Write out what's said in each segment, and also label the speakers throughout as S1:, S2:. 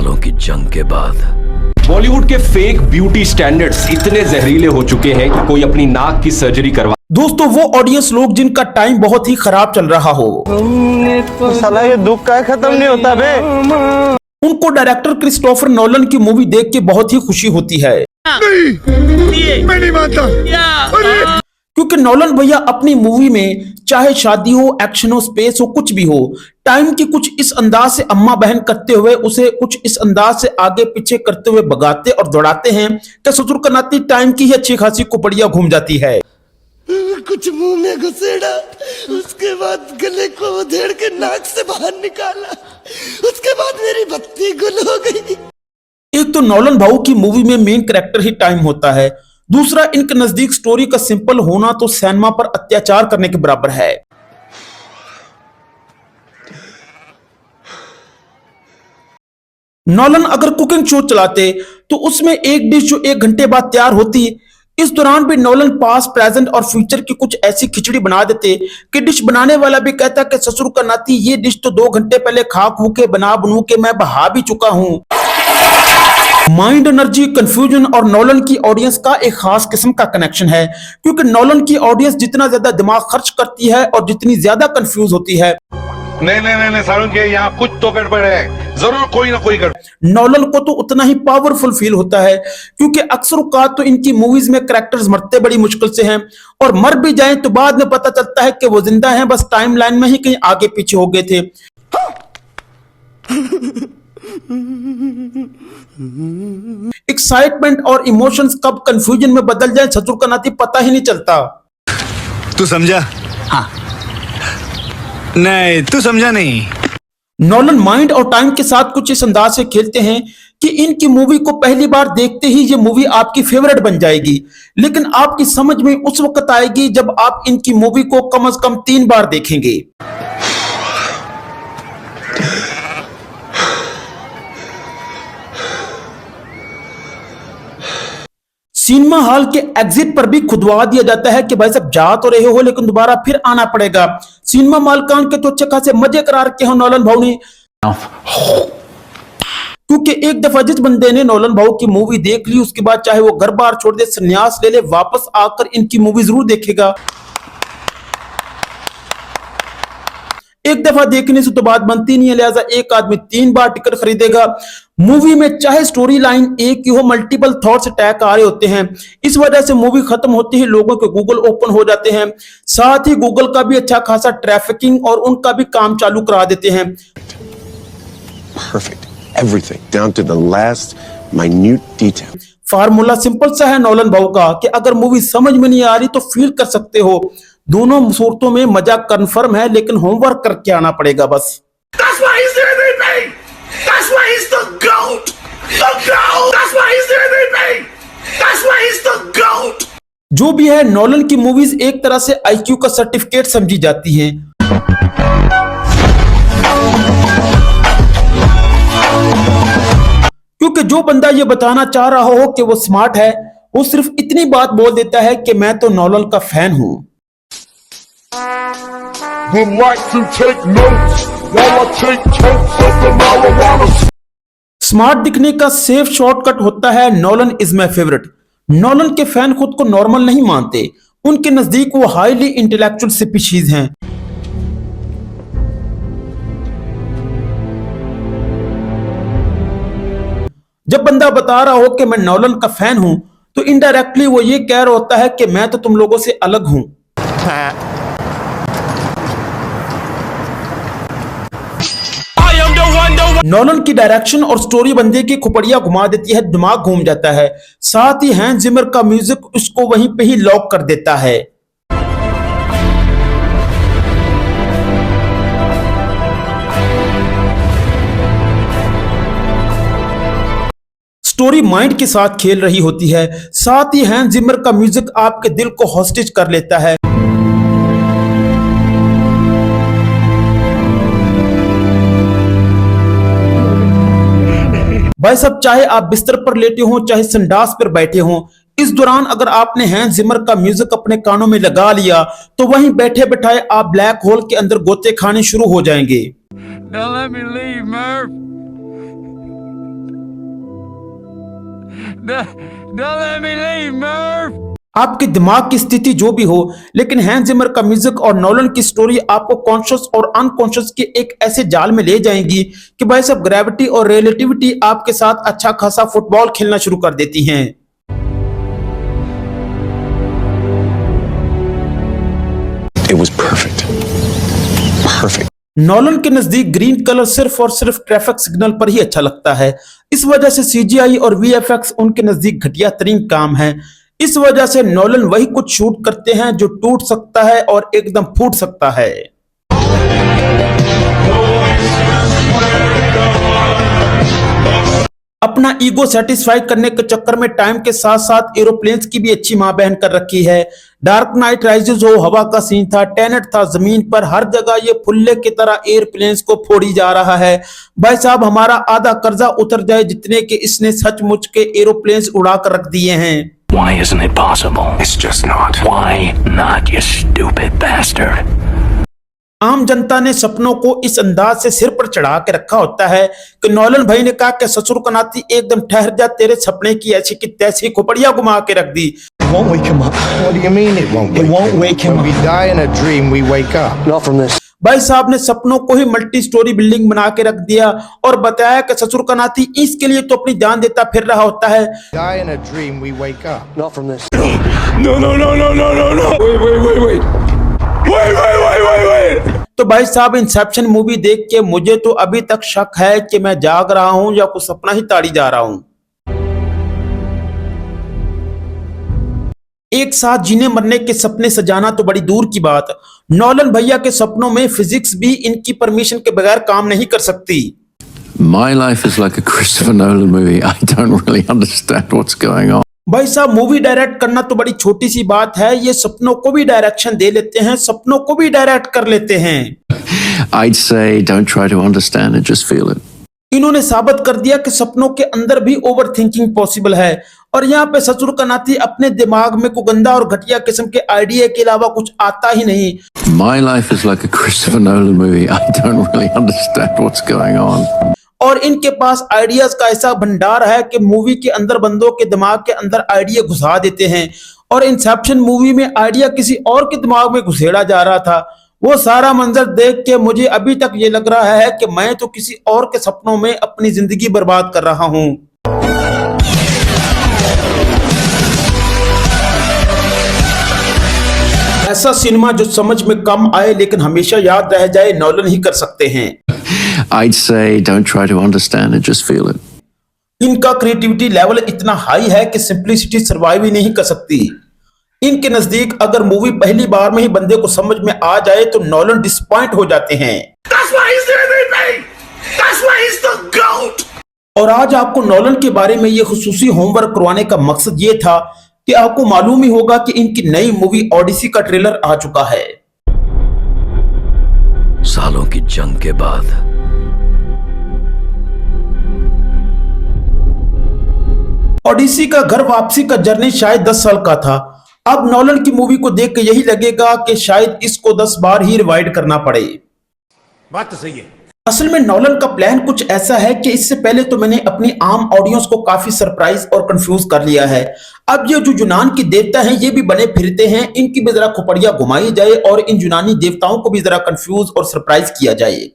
S1: सालों की जंग के बाद
S2: बॉलीवुड के फेक ब्यूटी स्टैंडर्ड्स इतने जहरीले हो चुके हैं कि कोई अपनी नाक की सर्जरी करवा।
S3: दोस्तों, वो ऑडियंस लोग जिनका टाइम बहुत ही खराब चल रहा हो,
S4: साला ये दुख का खत्म नहीं होता बे।
S3: उनको डायरेक्टर क्रिस्टोफर नोलन की मूवी देख के बहुत ही खुशी होती है।
S5: मैं नहीं मानता।
S3: क्योंकि नोलन भैया अपनी मूवी में चाहे शादी हो, एक्शन हो, स्पेस हो, कुछ भी हो, टाइम की कुछ इस अंदाज से अम्मा बहन करते हुए उसे कुछ इस अंदाज से आगे पीछे करते हुए भगाते और दौड़ाते हैं कि ससुर का नाती टाइम की ही अच्छी खासी कुपड़िया घूम जाती है।
S5: कुछ मुंह में घुसेड़ा, उसके बाद गले को उधेड़ के नाक से बाहर निकाला, उसके बाद मेरी बत्ती गुल हो गई।
S3: एक तो नोलन भाऊ की मूवी में मेन कैरेक्टर ही टाइम होता है, दूसरा इनके नजदीक स्टोरी का सिंपल होना तो सिनेमा पर अत्याचार करने के बराबर है। नोलन अगर कुकिंग शो चलाते तो उसमें एक डिश जो 1 घंटे बाद तैयार होती, इस दौरान भी नोलन पास्ट, प्रेजेंट और फ्यूचर की कुछ ऐसी खिचड़ी बना देते कि डिश बनाने वाला भी कहता कि ससुर का नाती ये डिश तो 2 घंटे पहले खा खू के बना बनू के मैं बहा भी चुका हूं। माइंड, एनर्जी, कंफ्यूजन और नोलन की ऑडियंस का एक खास किस्म का कनेक्शन है, क्योंकि नोलन की ऑडियंस जितना ज्यादा दिमाग खर्च करती है और जितनी ज्यादा कंफ्यूज होती है,
S6: नहीं सारुण के यहाँ कुछ तो गड़बड़ है, जरूर कोई ना कोई गड़बड़।
S3: नोलन को तो उतना ही पावरफुल फील होता है, क्योंकि अक्सर औकात तो इनकी मूवीज में कैरेक्टर्स मरते बड़ी मुश्किल से हैं और मर भी जाएं तो बाद में पता चलता है कि वो जिंदा हैं, बस टाइमलाइन में ही कहीं आगे पीछे हो गए थे। एक्साइटमेंट और इमोशंस कब कंफ्यूजन में बदल जाए ससुर का नाती पता ही नहीं चलता।
S7: तू समझा? हाँ। नहीं, तू समझा नहीं।
S3: नोलन माइंड और टाइम के साथ कुछ इस अंदाज से खेलते हैं कि इनकी मूवी को पहली बार देखते ही ये मूवी आपकी फेवरेट बन जाएगी, लेकिन आपकी समझ में उस वक्त आएगी जब आप इनकी मूवी को कम से कम 3 बार देखेंगे। सिनेमा हॉल के एग्जिट पर भी खुदवा दिया जाता है कि भाई साहब जा तो रहे हो लेकिन दोबारा फिर आना पड़ेगा। सिनेमा मालकान के तो अच्छे खासे मजे करा रखे हैं नोलन भाऊ ने, क्योंकि एक दफा जिस बंदे ने नोलन भाऊ की मूवी देख ली उसके बाद चाहे वो घर बार छोड़ दे, संन्यास ले ले, वापस आकर इनकी मूवी जरूर देखेगा। एक दफा देखने से तो बात बनती नहीं है, लिहाजा एक आदमी 3 बार टिकट खरीदेगा। मूवी में चाहे स्टोरी लाइन एक ही हो, मल्टीपल थॉट्स अटैक आ रहे होते हैं। इस वजह से मूवी खत्म होती ही लोगों के गूगल ओपन हो जाते हैं, साथ ही गूगल का भी अच्छा खासा ट्रैफिकिंग और उनका भी काम चालू करा देते हैं।
S8: Perfect. Everything down to the last minute detail.
S3: Formula simple सा है नोलन भाऊ का कि अगर मूवी समझ में नहीं आ रही तो फील कर सकते हो। दोनों सूरतों में मजा कंफर्म है, लेकिन होमवर्क करके आना पड़ेगा बस।
S5: That's why he's MVP. That's why he's the GOAT. The GOAT. That's why he's MVP. That's why he's the GOAT.
S3: जो भी है, नोलन की मूवीज एक तरह से आईक्यू का सर्टिफिकेट समझी जाती हैं। क्योंकि जो बंदा ये बताना चाह रहा हो कि वो स्मार्ट है, वो सिर्फ इतनी बात बोल देता है कि मैं तो नोलन का फैन हूं।
S6: Would like to take notes while I take totes of the marijuana.
S3: Smart दिखने का सेफ शॉर्टकट होता है Nolan is my favourite. Nolan के फैन खुद को नॉर्मल नहीं मानते, उनके नजदीक वो हाईली इंटेलेक्चुअल स्पीशीज हैं। जब बंदा बता रहा हो कि मैं नोलन का फैन हूं तो इनडायरेक्टली वो ये कह रहा होता है कि मैं तो तुम लोगों से अलग हूं। नोलन की डायरेक्शन और स्टोरी बंदे की खुपड़िया घुमा देती है, दिमाग घूम जाता है। साथ ही हैंस जिमर का म्यूजिक उसको वहीं पे ही लॉक कर देता है। स्टोरी माइंड के साथ खेल रही होती है, साथ ही हैंस जिमर का म्यूजिक आपके दिल को हॉस्टेज कर लेता है। भाई साहब, चाहे आप बिस्तर पर लेटे हो चाहे संडास पर बैठे हो, इस दौरान अगर आपने हैंस जिमर का म्यूजिक अपने कानों में लगा लिया तो वहीं बैठे बैठाए आप ब्लैक होल के अंदर गोते खाने शुरू हो जाएंगे।
S9: Don't let me leave, Murph.
S3: आपके दिमाग की स्थिति जो भी हो, लेकिन हैंस जिमर का म्यूजिक और नोलन की स्टोरी आपको कॉन्शियस और अनकॉन्शियस के एक ऐसे जाल में ले जाएंगी कि भाई सब ग्रेविटी और रिलेटिविटी आपके साथ अच्छा खासा फुटबॉल खेलना शुरू कर देती हैं।
S8: It was perfect. Perfect.
S3: Nolan के नजदीक ग्रीन कलर सिर्फ और सिर्फ ट्रैफिक सिग्नल पर ही अच्छा लगता है। इस वजह से सीजीआई और वीएफएक्स उनके नजदीक घटिया तरीन काम है। इस वजह से नोलन वही कुछ शूट करते हैं जो टूट सकता है और एकदम फूट सकता है। अपना ईगो सेटिस्फाई करने के चक्कर में टाइम के साथ साथ एरोप्लेन्स की भी अच्छी मां बहन कर रखी है। डार्क नाइट राइजेस हो, हवा का सीन था, टेनेट था, जमीन पर हर जगह ये फुल्ले की तरह एयरप्लेन्स को फोड़ी जा रहा है। भाई साहब हमारा आधा कर्जा उतर जाए जितने के इसने सचमुच के एरोप्लेन्स उड़ा कर रख दिए हैं।
S1: Why isn't it possible?
S8: It's just not.
S1: Why not, you stupid bastard?
S3: आम जनता ने सपनों को इस अंदाज से सिर पर चढ़ा के रखा होता है कि नोलन भाई ने कहा कि ससुर का नाती एकदम ठहर जा, तेरे सपने की ऐसी की तैसी खोपड़िया घुमा के रख दी।
S9: Won't wake him up.
S5: What do you mean it won't?
S9: It won't wake him
S5: When
S9: up.
S5: we die in a dream, we wake up.
S9: Not from this.
S3: भाई साहब ने सपनों को ही मल्टी स्टोरी बिल्डिंग बना के रख दिया और बताया कि ससुर का नाती इसके लिए तो अपनी जान देता फिर रहा होता है।
S5: Die in a dream, we wake up.
S9: Not from this.
S3: तो भाई साहब इंसेप्शन मूवी देख के मुझे तो अभी तक शक है कि मैं जाग रहा हूं या कुछ सपना ही ताड़ी जा रहा हूं। एक साथ जीने मरने के सपने सजाना तो बड़ी दूर की बात, नोलन भैया के सपनों में फिजिक्स भी इनकी परमिशन के बगैर काम नहीं कर सकती।
S10: My life is like a Christopher Nolan movie. I don't really understand what's going on.
S3: भाई साहब मूवी डायरेक्ट करना तो बड़ी छोटी सी बात है, ये सपनों को भी डायरेक्शन दे लेते हैं, सपनों को भी डायरेक्ट कर लेते हैं।
S10: I'd say don't try to understand it, just feel it.
S3: इन्होंने साबित कर दिया कि सपनों के अंदर भी ओवर थिंकिंग पॉसिबल है और यहाँ पे ससुर का नाती अपने दिमाग में को गंदा और घटिया किस्म के आइडिया के अलावा कुछ आता ही नहीं।
S10: My life is like a Christopher Nolan movie. I don't really understand what's going on.
S3: और इनके पास आइडियाज का ऐसा भंडार है कि मूवी के अंदर बंदों के दिमाग के अंदर आइडिया घुसा देते हैं। और इंसेप्शन मूवी में आइडिया किसी और के दिमाग में घुसेड़ा जा रहा था। वो सारा मंजर देख के मुझे अभी तक ये लग रहा है कि मैं तो किसी और के सपनों में अपनी जिंदगी बर्बाद कर रहा हूं। ऐसा सिनेमा जो समझ में कम आए लेकिन हमेशा याद रह जाए, नोलन ही कर सकते हैं।
S10: I'd say don't try to understand it, just feel it.
S3: इनका क्रिएटिविटी लेवल इतना हाई है कि सिंपलिसिटी सर्वाइव ही नहीं कर सकती। इनके नजदीक अगर मूवी पहली बार में ही बंदे को समझ में आ जाए तो नोलन डिसपॉइंट हो जाते हैं। और आज आपको नोलन के बारे में ये खुसूसी होमवर्क करवाने का मकसद ये था कि आपको मालूम ही होगा कि इनकी नई मूवी ओडिसी का ट्रेलर आ चुका है।
S1: सालों की जंग के बाद
S3: ओडिसी का घर वापसी का जर्नी शायद 10 साल का था। अब नोलन की मूवी को देख के यही लगेगा कि शायद इसको 10 बार ही रिवाइंड करना पड़े।
S5: बात तो सही है।
S3: असल में नोलन का प्लान कुछ ऐसा है कि इससे पहले तो मैंने अपनी आम ऑडियंस को काफी सरप्राइज और कंफ्यूज कर लिया है। अब ये जो यूनान के देवता हैं ये भी बने फिरते हैं, इनकी भी जरा खोपड़िया घुमाई जाए और इन यूनानी देवताओं को भी जरा कंफ्यूज और सरप्राइज किया जाए।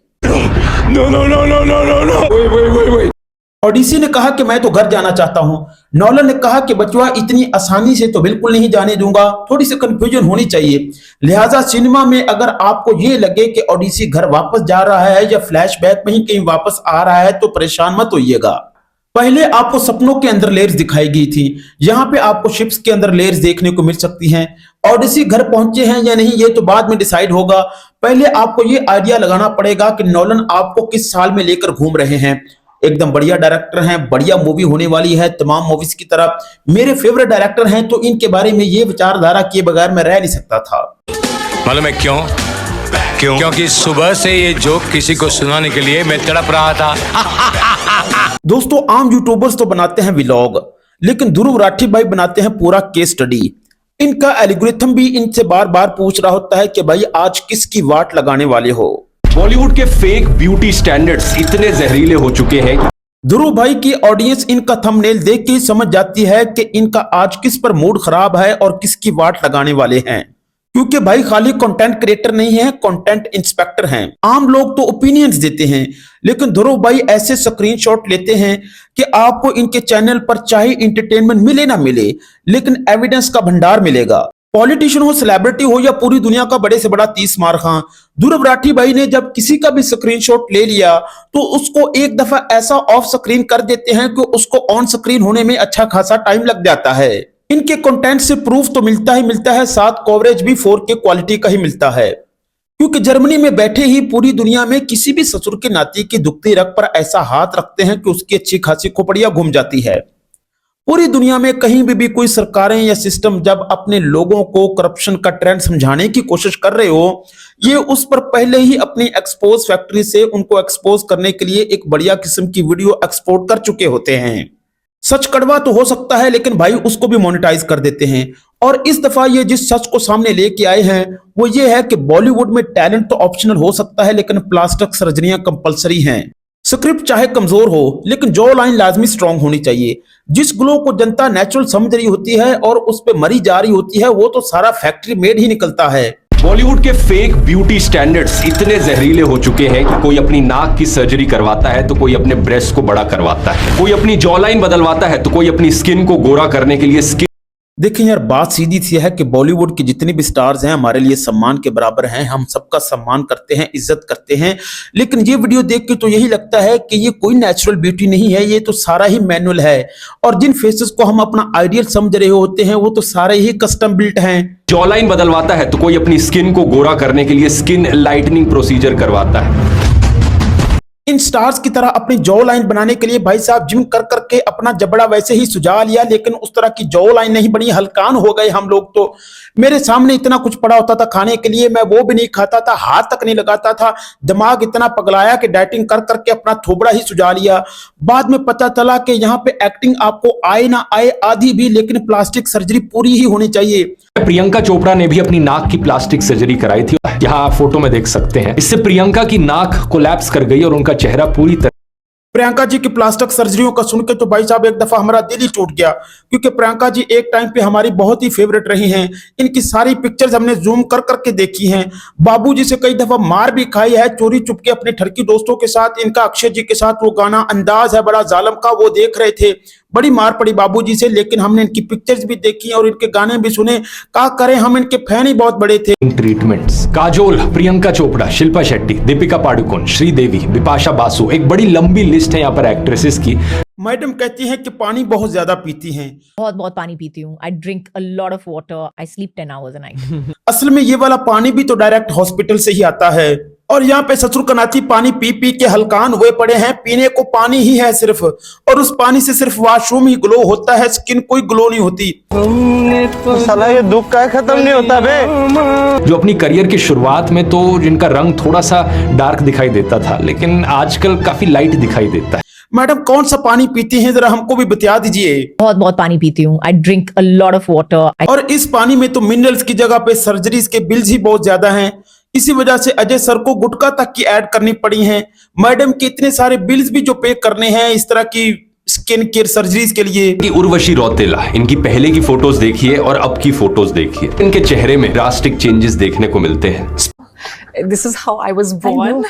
S3: ओडिसी ने कहा कि मैं तो घर जाना चाहता हूं। नोलन ने कहा कि बचवा इतनी आसानी से तो बिल्कुल नहीं जाने दूंगा, थोड़ी सी कंफ्यूजन होनी चाहिए। लिहाजा सिनेमा में अगर आपको ये लगे कि ओडिसी घर वापस जा रहा है या फ्लैशबैक में ही कहीं वापस आ रहा है तो परेशान मत होइएगा। पहले आपको सपनों के अंदर लेयर्स दिखाई गई थी, यहाँ पे आपको शिप्स के अंदर लेयर्स देखने को मिल सकती हैं। ओडिसी घर पहुंचे हैं या नहीं ये तो बाद में डिसाइड होगा। पहले आपको ये आइडिया लगाना पड़ेगा कि नोलन आपको किस साल में लेकर घूम रहे हैं। एकदम बढ़िया डायरेक्टर हैं, बढ़िया मूवी होने वाली है तमाम मूवीज की तरह। मेरे फेवरेट डायरेक्टर हैं तो इनके बारे में ये विचारधारा किए बगैर मैं रह नहीं सकता था।
S11: मालूम है क्यों? क्योंकि सुबह से ये जोक किसी को सुनाने के लिए मैं तड़प रहा था।
S3: दोस्तों आम यूट्यूबर्स तो बनाते हैं व्लॉग, लेकिन ध्रुव राठी भाई बनाते हैं पूरा केस स्टडी। इनका एल्गोरिथम भी इनसे बार बार पूछ रहा होता है कि भाई आज किसकी वाट लगाने वाले हो।
S2: बॉलीवुड के फेक ब्यूटी स्टैंडर्ड्स इतने जहरीले हो चुके हैं
S3: ध्रुव भाई की ऑडियंस इनका थंबनेल देख के ही समझ जाती है कि इनका आज किस पर मूड खराब है और किसकी वाट लगाने वाले हैं, क्योंकि भाई खाली कंटेंट क्रिएटर नहीं है, कंटेंट इंस्पेक्टर हैं। आम लोग तो ओपिनियंस देते हैं, लेकिन ध्रुव भाई ऐसे स्क्रीनशॉट लेते हैं कि आपको इनके चैनल पर चाहे इंटरटेनमेंट मिले ना मिले, लेकिन एविडेंस का भंडार मिलेगा। पॉलिटिशियन हो, सेलिब्रिटी हो या पूरी दुनिया का बड़े से बड़ा 30 मार खां, ध्रुव राठी भाई ने जब किसी का भी स्क्रीनशॉट ले लिया तो उसको एक दफा ऐसा ऑफ स्क्रीन कर देते हैं कि उसको ऑन स्क्रीन होने में अच्छा खासा टाइम लग जाता है। इनके कंटेंट से प्रूफ तो मिलता है, साथ कवरेज भी 4K क्वालिटी का ही मिलता है, क्योंकि जर्मनी में बैठे ही पूरी दुनिया में किसी भी ससुर के नाती की दुखती रग पर ऐसा हाथ रखते हैं कि उसकी अच्छी खासी खोपड़ियां घूम जाती है। पूरी दुनिया में कहीं भी कोई सरकारें या सिस्टम जब अपने लोगों को करप्शन का ट्रेंड समझाने की कोशिश कर रहे हो, ये उस पर पहले ही अपनी एक्सपोज फैक्ट्री से उनको एक्सपोज करने के लिए एक बढ़िया किस्म की वीडियो एक्सपोर्ट कर चुके होते हैं। सच कड़वा तो हो सकता है, लेकिन भाई उसको भी मोनेटाइज कर देते हैं। और इस दफा ये जिस सच को सामने लेके आए हैं वो ये है कि बॉलीवुड में टैलेंट तो ऑप्शनल हो सकता है, लेकिन प्लास्टिक सर्जरियां कंपलसरी हैं। स्क्रिप्ट चाहे कमजोर हो, लेकिन जो लाइन लाजमी स्ट्रांग होनी चाहिए। जिस ग्लो को जनता नेचुरल समझ रही होती है और उस पे मरी जा रही होती है, वो तो सारा फैक्ट्री मेड ही निकलता है।
S2: बॉलीवुड के फेक ब्यूटी स्टैंडर्ड्स इतने जहरीले हो चुके हैं कि कोई अपनी नाक की सर्जरी करवाता है तो कोई अपने ब्रेस्ट को बड़ा करवाता है, कोई अपनी जॉ लाइन बदलवाता है तो कोई अपनी स्किन को गोरा करने के लिए स्किन।
S3: देखिए यार, बात सीधी सी है कि बॉलीवुड के जितने भी स्टार्स हैं हमारे लिए सम्मान के बराबर हैं, हम सबका सम्मान करते हैं, इज्जत करते हैं। लेकिन ये वीडियो देख के तो यही लगता है कि ये कोई नेचुरल ब्यूटी नहीं है, ये तो सारा ही मैनुअल है। और जिन फेसेस को हम अपना आइडियल समझ रहे होते हैं वो तो सारे ही कस्टम बिल्ट हैं।
S2: जॉ लाइन बदलवाता है तो कोई अपनी स्किन को गोरा करने के लिए स्किन लाइटनिंग प्रोसीजर करवाता है।
S3: इन स्टार्स की तरह अपनी जॉ लाइन बनाने के लिए भाई साहब जिम कर करके अपना जबड़ा वैसे ही सुजा लिया, लेकिन उस तरह की जॉ लाइन नहीं बनी। हलकान हो गए हम लोग तो। मेरे सामने इतना कुछ पड़ा होता था खाने के लिए, मैं वो भी नहीं खाता था, हाथ तक नहीं लगाता था। दिमाग इतना पगलाया कि डाइटिंग कर करके अपना थोबड़ा ही सुजा लिया। बाद में पता चला कि यहाँ पे एक्टिंग आपको आए ना आए आधी भी, लेकिन प्लास्टिक सर्जरी पूरी ही होनी चाहिए।
S2: प्रियंका चोपड़ा ने भी अपनी नाक की प्लास्टिक सर्जरी कराई थी, यहाँ आप फोटो में देख सकते हैं। इससे प्रियंका की नाक कोलैप्स कर गई और उनका चेहरा पूरी तरह।
S3: प्रियंका जी की प्लास्टिक सर्जरियों का सुन के तो भाई साहब एक दफा हमारा दिल ही टूट गया, क्योंकि प्रियंका जी एक टाइम पे हमारी बहुत ही फेवरेट रही हैं। इनकी सारी पिक्चर्स हमने जूम कर करके देखी हैं। बाबूजी से कई दफा मार भी खाई है, चोरी चुपके अपने ठरकी दोस्तों के साथ। इनका अक्षय जी के साथ वो गाना अंदाज है बड़ा जालिम का, वो देख रहे थे, बड़ी मार पड़ी बाबूजी से। लेकिन हमने इनकी पिक्चर्स भी देखी और इनके गाने भी सुने। क्या करें, हम इनके फैन ही बहुत बड़े थे।
S2: ट्रीटमेंट्स: काजोल, प्रियंका चोपड़ा, शिल्पा शेट्टी, दीपिका पादुकोण, श्रीदेवी, बिपाशा बासु, एक बड़ी लंबी लिस्ट है यहाँ पर एक्ट्रेसेस की।
S3: मैडम कहती हैं कि पानी बहुत ज्यादा पीती हैं।
S9: बहुत पानी पीती हूँ। I drink a lot of water. I sleep 10 hours a night।
S3: असल में ये वाला पानी भी तो डायरेक्ट हॉस्पिटल से ही आता है। और यहाँ पे ससुर कनाती पानी पी पी के हलकान हुए पड़े हैं। पीने को पानी ही है सिर्फ, और उस पानी से सिर्फ वॉशरूम ही ग्लो होता है, स्किन कोई ग्लो नहीं होती।
S4: साला ये दुख का खत्म नहीं होता बे।
S2: जो अपनी करियर की शुरुआत में तो जिनका रंग थोड़ा सा डार्क दिखाई देता था, लेकिन आजकल काफी लाइट दिखाई देता है।
S3: मैडम कौन सा पानी पीती हैं, जरा हमको भी बता दीजिए।
S9: बहुत पानी पीती हूँ। I drink a lot of water.
S3: और इस पानी में तो मिनरल्स की जगह पे सर्जरीज के बिल्स ही बहुत ज्यादा हैं। इसी वजह से अजय सर को गुटखा तक की ऐड करनी पड़ी है। मैडम के इतने सारे बिल्स भी जो पे करने हैं इस तरह की स्किन केयर सर्जरीज के लिए।
S2: उर्वशी रौतेला, इनकी पहले की फोटोज देखिए और अब की फोटोज देखिए, इनके चेहरे में ड्रास्टिक चेंजेस देखने को मिलते हैं।
S12: This is how I was born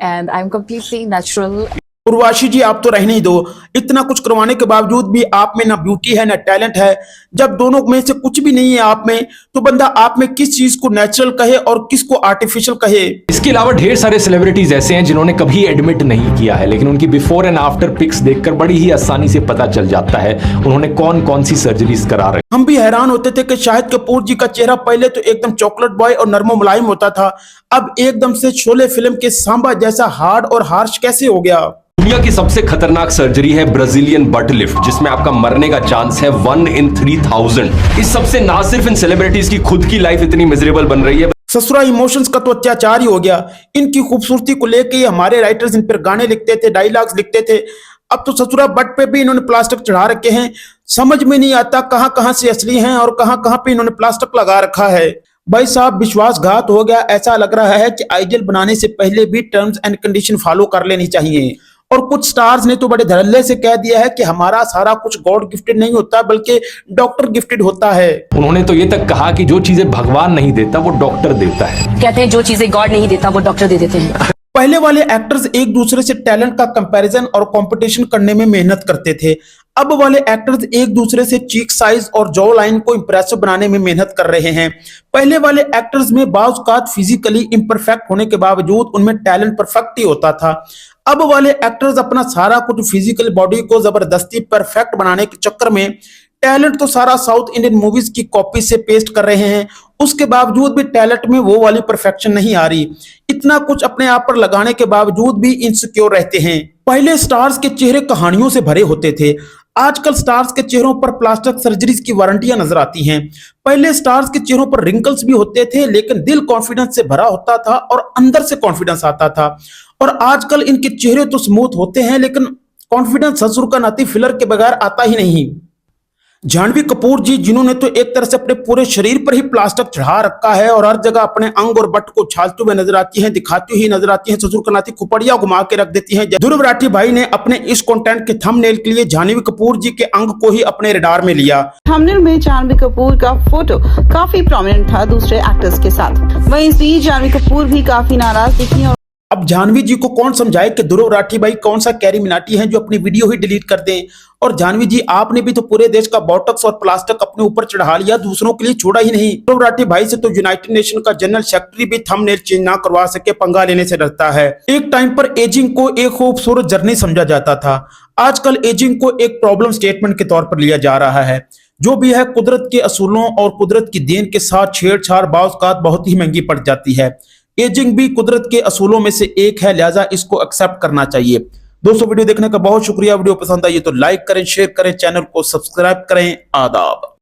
S12: and I'm completely natural.
S3: Urvashi जी आप तो रहने ही दो, इतना कुछ करवाने के बावजूद भी आप में ना ब्यूटी है ना टैलेंट है। जब दोनों में से कुछ भी नहीं है आप में, तो बंदा आप में किस चीज को नेचुरल कहे और किसको आर्टिफिशियल कहे।
S2: इसके अलावा ढेर सारे सेलिब्रिटीज ऐसे हैं जिन्होंने कभी एडमिट नहीं किया है, लेकिन उनकी बिफोर एंड आफ्टर पिक्स देखकर बड़ी ही आसानी से पता चल जाता है उन्होंने कौन कौन सी सर्जरीज करा रहे।
S3: हम भी हैरान होते थे कि शाहिद कपूर जी का चेहरा पहले तो एकदम चॉकलेट बॉय और नरमो मुलायम होता था, अब एकदम से शोले फिल्म के सांबा जैसा हार्ड और हार्श कैसे हो गया।
S2: दुनिया की सबसे खतरनाक सर्जरी है ब्राजीलियन बट लिफ्ट, जिसमें आपका मरने का चांस है 1 in 3000। इस सबसे ना सिर्फ इन सेलिब्रिटीज की खुद की लाइफ इतनी मिजरेबल बन रही है,
S3: ससुरा इमोशंस का तो अत्याचार ही हो गया। इनकी खूबसूरती को लेके हमारे राइटर्स इन पर गाने लिखते थे, डायलॉग्स लिखते थे। अब तो ससुरा बट पे भी इन्होंने प्लास्टिक चढ़ा रखे हैं। समझ में नहीं आता कहां कहां से असली हैं और कहां कहां पे इन्होंने प्लास्टिक लगा रखा है। भाई साहब विश्वासघात हो गया। ऐसा लग रहा है कि आइडियल बनाने से पहले भी टर्म्स एंड कंडीशन फॉलो कर लेनी चाहिए। और कुछ स्टार्स ने तो बड़े धड़ल्ले से कह दिया है कि हमारा सारा कुछ गॉड गिफ्टेड नहीं होता बल्कि डॉक्टर गिफ्टेड होता है।
S2: उन्होंने तो ये तक कहा कि जो चीजें भगवान नहीं देता वो डॉक्टर देता है।
S12: कहते हैं जो चीजें गॉड नहीं देता वो डॉक्टर दे देते हैं।
S3: पहले वाले एक्टर्स एक दूसरे से टैलेंट का कंपैरिजन और कंपटीशन करने में मेहनत करते थे। अब वाले एक्टर्स एक दूसरे से चीक साइज और जॉ लाइन को इंप्रेसिव बनाने में मेहनत कर रहे हैं। पहले वाले एक्टर्स में बाज़ औक़ात फिजिकली इम्परफेक्ट होने के बावजूद उनमें टैलेंट परफेक्ट ही होता था। अब वाले एक्टर्स अपना सारा कुछ फिजिकल बॉडी को जबरदस्ती परफेक्ट बनाने के चक्कर में टैलेंट तो सारा साउथ इंडियन मूवीज की कॉपी से पेस्ट कर रहे हैं, उसके बावजूद भी टैलेंट में वो वाली परफेक्शन नहीं आ रही। इतना कुछ अपने आप पर लगाने के बावजूद भी इनसिक्योर रहते हैं। पहले स्टार्स के चेहरे कहानियों से भरे होते थे, आजकल स्टार्स के चेहरों पर प्लास्टिक सर्जरीज की वारंटियां नजर आती हैं। पहले स्टार्स के चेहरों पर रिंकल्स भी होते थे लेकिन दिल कॉन्फिडेंस से भरा होता था और अंदर से कॉन्फिडेंस आता था। और आजकल इनके चेहरे तो स्मूथ होते हैं लेकिन कॉन्फिडेंस ससुर का नाती फिलर के बगैर आता ही नहीं। जानवी कपूर जी जिन्होंने तो एक तरह से अपने पूरे शरीर पर ही प्लास्टिक चढ़ा रखा है और हर जगह अपने अंग और बट को छालते हुए नजर आती हैं, दिखाती हुई नजर आती हैं, ससुर का नाती खुपड़िया घुमा के रख देती हैं। ध्रुव राठी भाई ने अपने इस कंटेंट के थंबनेल के लिए जानवी कपूर जी के अंग को ही अपने रडार में लिया।
S12: थंबनेल में जानवी कपूर का फोटो काफी प्रोमिनेंट था दूसरे एक्टर्स के साथ। वहीं इस बीच जानवी कपूर भी काफी नाराज दिखी।
S3: अब जानवी जी को कौन समझाए कि ध्रुव राठी भाई कौन सा कैरी मिनाटी है जो अपनी वीडियो ही डिलीट कर दें। और जानवी जी आपने भी तो पूरे देश का बोटॉक्स और प्लास्टिक अपने ऊपर चढ़ा लिया, दूसरों के लिए छोड़ा ही नहीं। ध्रुव राठी भाई से तो यूनाइटेड नेशन का जनरल सेक्रेटरी भी थंबनेल चेंज ना करवा सके, पंगा लेने से डरता है। एक टाइम पर एजिंग को एक खूबसूरत जर्नी समझा जाता था, आजकल एजिंग को एक प्रॉब्लम स्टेटमेंट के तौर पर लिया जा रहा है। जो भी है कुदरत के असूलों और कुदरत की देन के साथ छेड़छाड़ बाज़ औक़ात बहुत ही महंगी पड़ जाती है। एजिंग भी कुदरत के असूलों में से एक है, लिहाजा इसको एक्सेप्ट करना चाहिए। दोस्तों वीडियो देखने का बहुत शुक्रिया। वीडियो पसंद आई तो लाइक करें, शेयर करें, चैनल को सब्सक्राइब करें। आदाब।